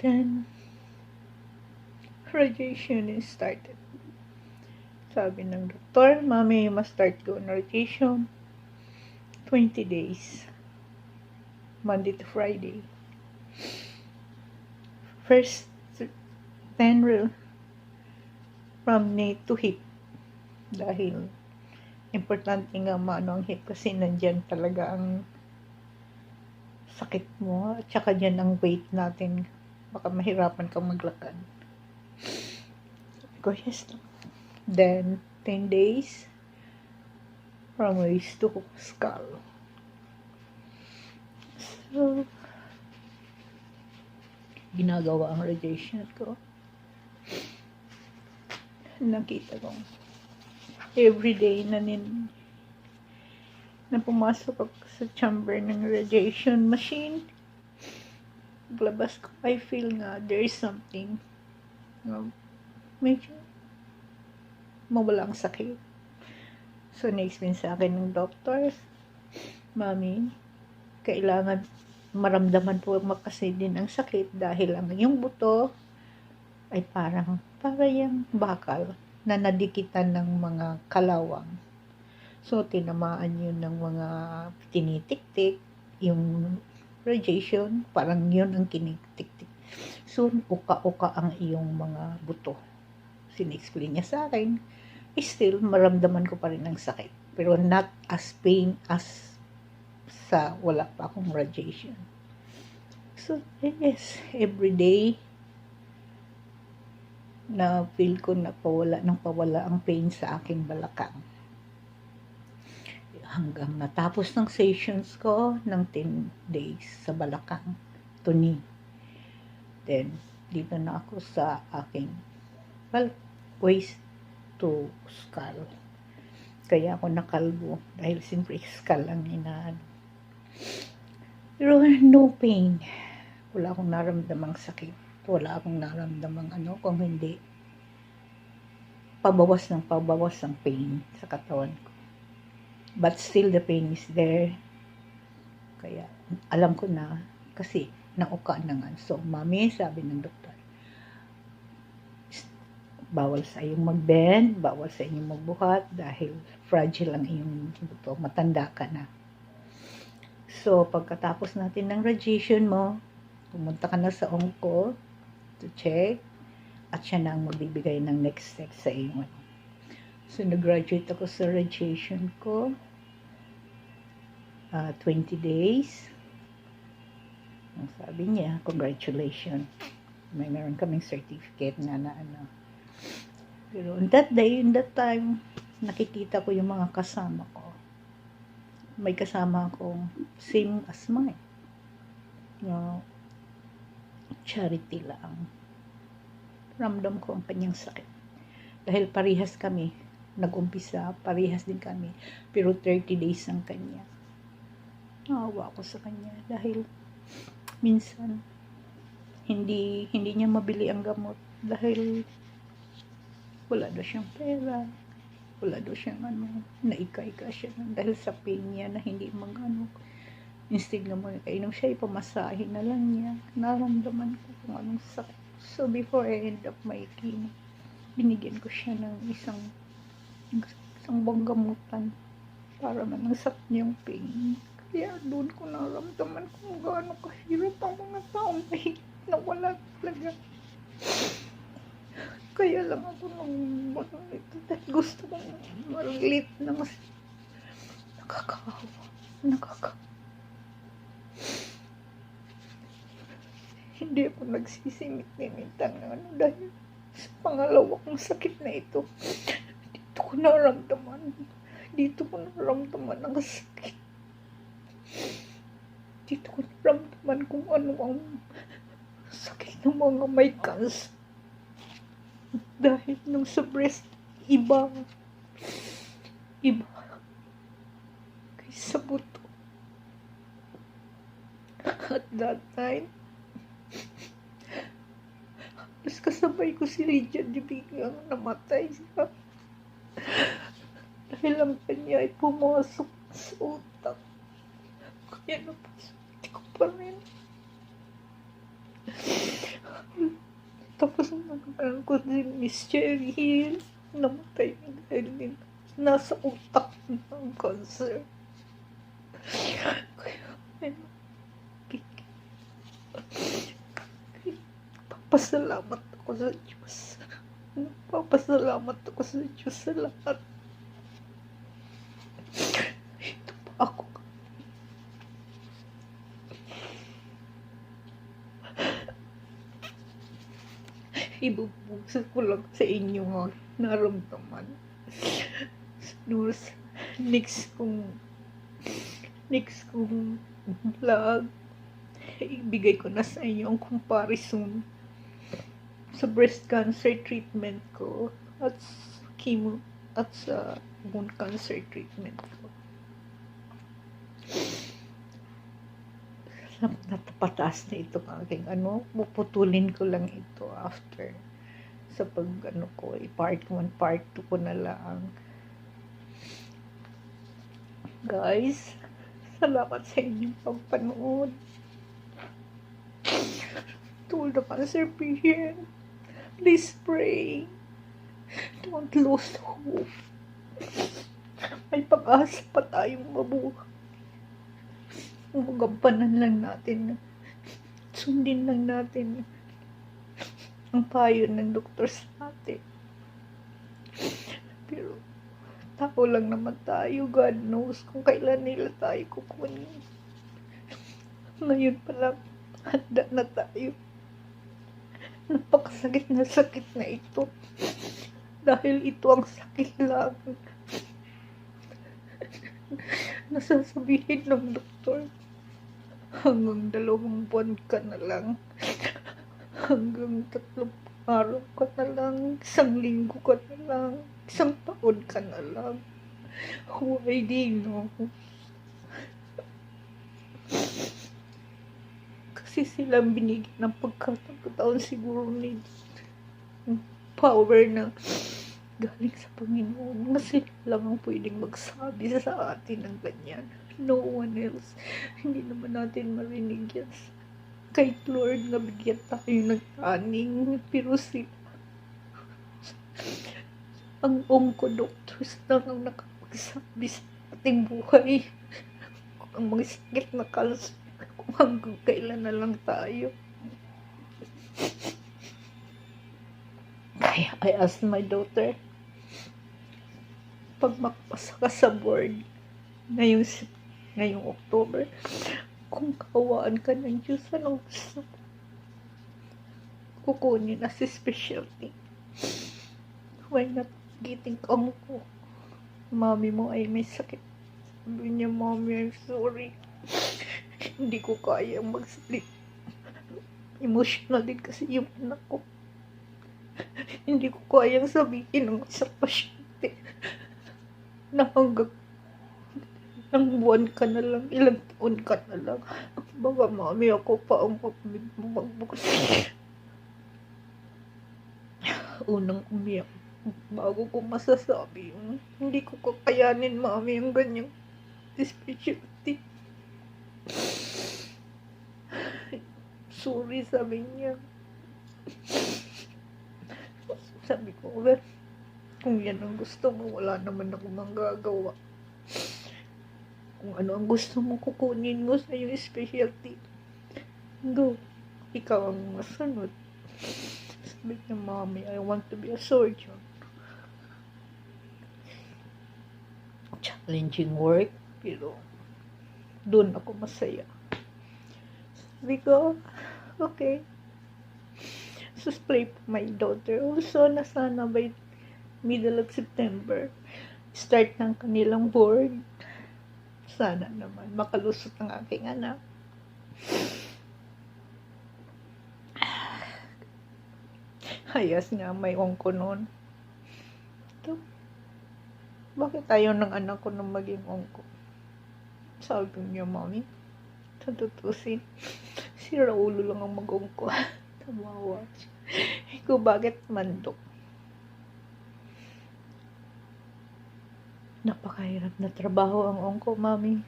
Then, radiation is started. Sabi ng doktor, Mami, you must start go on radiation 20 days. Monday to Friday. First 10 from knee to hip. Dahil importante nga maano ang hip kasi nandyan talaga ang sakit mo at saka dyan ang weight natin. Baka mahirapan kang maglakad. Sabi ko, yes. Then, 10 days from waist to skull. So, ginagawa ang radiation ko. Nakita ko everyday na pumasok ako sa chamber ng radiation machine. Paglabas ko, I feel nga there is something. Medyo mawala ang sakit. So, na-explain sa akin ng doctors, Mami, kailangan maramdaman po kasi din ang sakit dahil ang yung buto ay para yung bakal na nadikitan ng mga kalawang. So, tinamaan yun ng mga tinitik-tik, yung radiation, parang yun ang kinitik-tik. So, uka-uka ang iyong mga buto. Sin-explain niya sa akin, still, maramdaman ko pa rin ang sakit. Pero not as pain as sa wala pa akong radiation. So, yes, every day, na feel ko na pawala ang pain sa aking balakang. Hanggang natapos ng sessions ko ng 10 days sa balakang to knee. Then, dito na ako sa aking waist to skull. Kaya ako nakalbo dahil siyempre skull ang inaano. Pero no pain. Wala akong naramdamang sakit. Wala akong naramdamang kung hindi pabawas ng pain sa katawan ko. But still the pain is there. Kaya alam ko na kasi nauka na nga. So, Mami, sabi ng doktor, bawal sa iyong mag-bend, bawal sa inyong magbuhat dahil fragile ang iyong buto, matanda ka na. So, pagkatapos natin ng radiation mo, pumunta ka na sa onco to check at siya na ang magbibigay ng next step sa iyo. So, nag-graduate ako sa radiation ko 20 days. Ang sabi niya, congratulations. Meron kaming certificate na Pero in that time, nakikita ko yung mga kasama ko. May kasama akong same as mine. Charity lang. Ramdam ko ang kanyang sakit. Dahil parehas kami, nag-umpisa, parehas din kami. Pero 30 days ang kanya. Naawa ako sa kanya dahil minsan hindi niya mabili ang gamot dahil wala daw siyang pera. Wala daw siyang naika-ika siya dahil sa pain niya na hindi instead na magkainom siya, ipamasahin na lang niya. Naramdaman ko kung anong sakit. So, before I end up my chemo, binigyan ko siya ng isang banggamutan para manasap niyang pain. Kaya doon ko naramdaman kung gaano kahirap ang mga taong mahigit na wala talaga. Kaya lang ako ito dahil gusto kong mag-lit na mas nakakawa. Hindi ako nagsisimit-nimitan dahil sa pangalawa kong sakit na ito. Dito ko naramdaman ang sakit. Dito ko naramdaman kung ano ang sakit ng mga may cancer. Dahil nung sa breast, iba kaysa buto. At that time, mas kasabay ko si Lydia di biglang namatay siya. Dahil ang kanya ay pumasok sa utak. Kaya napasok ko pa rin. Tapos nagkaroon ko din Miss Cherry Hill. Namatay dahil din nasa utak ng cancer. Kaya, ano, papasalamat ako sa Diyos. Papasalamat ako sa Diyos sa lahat. Ito pa ako. Ibubusan ko lang sa inyo nga naramdaman. Next kong vlog, ibigay ko na sa inyo ang comparison sa breast cancer treatment ko at chemo at sa bone cancer treatment ko. Natapataas na ito aking puputulin ko lang ito after sa pag ko, part 1, part 2 ko na lang. Guys, salamat sa inyong pagpanood. To all the cancer patient, please pray. Don't lose hope. May pag-asa pa tayong mabuhay. Magampanan lang natin. Sundin lang natin ang payo ng doktor sa atin. Pero tao lang naman tayo. God knows kung kailan nila tayo kukunin. Ngayon pa lang, handa na tayo. Napakasakit na sakit na ito. Dahil ito ang sakit lang. Nasasabihin ng doktor, hanggang 2 buwan ka na lang. Hanggang 3 araw ka na lang. 1 linggo ka na lang. 1 taon ka na lang. Why do you know? Kasi silang binigyan ng pagkataon siguro ni power na galing sa Panginoon. Kasi lang ang pwedeng magsabi sa atin ng ganyan. No one else. Hindi naman natin marinig yan. Kay Lord na bigyan tayo ng taning. Pero ang onco-doctors lang ang nakapagsabi sa ating buhay. Ang mga sakit na cancer. Kung hanggang kailan na lang tayo. Kaya I asked my daughter, pag makapasa ka sa board ngayong October, kung kawaan ka ng Diyos, anong gusto mo? Kukunin as a specialty. Why not getting mo? Mami mo ay may sakit. Sabi niya, Mommy, I'm sorry. Hindi ko kaya magsalit. Emotional din kasi yung anak ko. Hindi ko kayang sabihin ng isang pasyente na hanggang ilang buwan ka na lang, ilang taon ka na lang. Baka mami ako pa ang magbukas. Unang umiyak. Bago ko masasabi, hindi ko kakayanin mami ang ganyang specialty. Sorry, sabi niya. Sabi ko, well, kung yan ang gusto mo, wala naman ako manggagawa. Kung ano ang gusto mo, kukunin mo sa yung specialty. Go. Ikaw ang masunod. Sabi niya, Mommy, I want to be a surgeon. Challenging work, pero doon ako masaya. Sabi ko, okay. So, pray for my daughter. Also, na sana by middle of September, start ng kanilang board. Sana naman makalusot ang aking anak. Hayas nga, may onko noon. Ito, bakit ayaw ng anak ko na maging onko? Sabi niya, Mommy, tutusin. Si Raulo lang ang mag-onko. Tawawa siya. Ikaw, bakit mandok? Napakahirap na trabaho ang onko, Mami.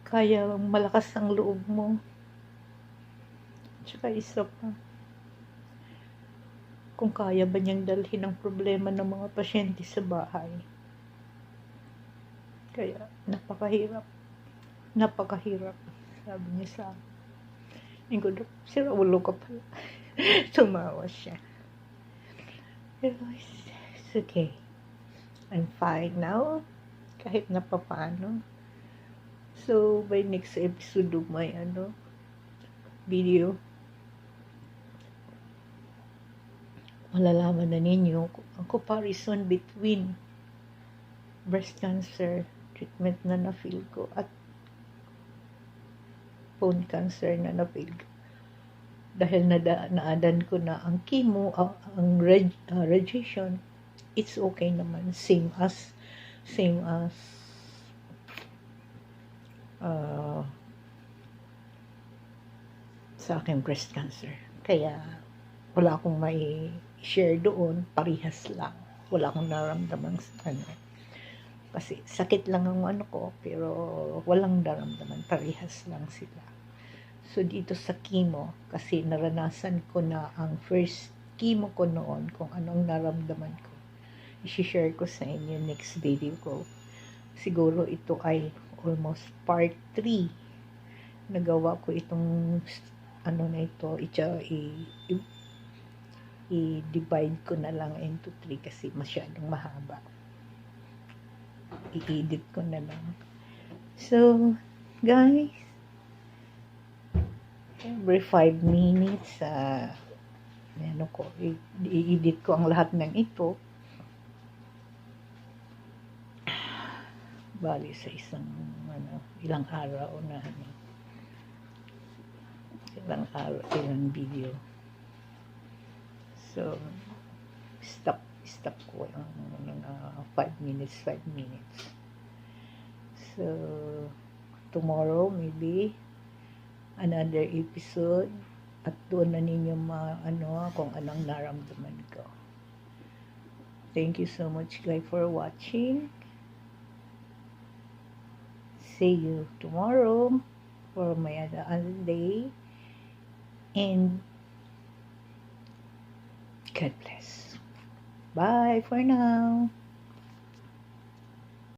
Kaya malakas ang loob mo. Tsaka isa pa, kung kaya ba niyang dalhin ang problema ng mga pasyente sa bahay. Kaya napakahirap, sabi niya sa akin. Hindi ko, sira ulo ka pala. Tumawa siya. Pero it's okay. I'm fine now, kahit na papaano. So, by next episode of my video, malalaman na ninyo ang comparison between breast cancer treatment na na-feel ko at bone cancer na na-feel ko. Dahil naadan ko na ang chemo, ang radiation, it's okay naman. Same as sa aking breast cancer. Kaya wala akong may share doon, parihas lang. Wala akong naramdaman kasi sakit lang ang ko, pero walang naramdaman, parihas lang sila. So dito sa chemo, kasi naranasan ko na ang first chemo ko noon, kung anong naramdaman ko, i-share ko sa inyo next video ko. Siguro ito ay almost part 3. Nagawa ko itong na ito, i-divide ko na lang into 3 kasi masyadong mahaba. I-edit ko na lang. So, guys, every 5 minutes, i-edit ko ang lahat ng ito. Bali sa isang, ilang araw na, ilang video. So, stop ko yung 5 minutes. So, tomorrow maybe another episode at doon na ninyo kung anong naramdaman ko. Thank you so much guys for watching. See you tomorrow for my other day, and God bless. Bye for now.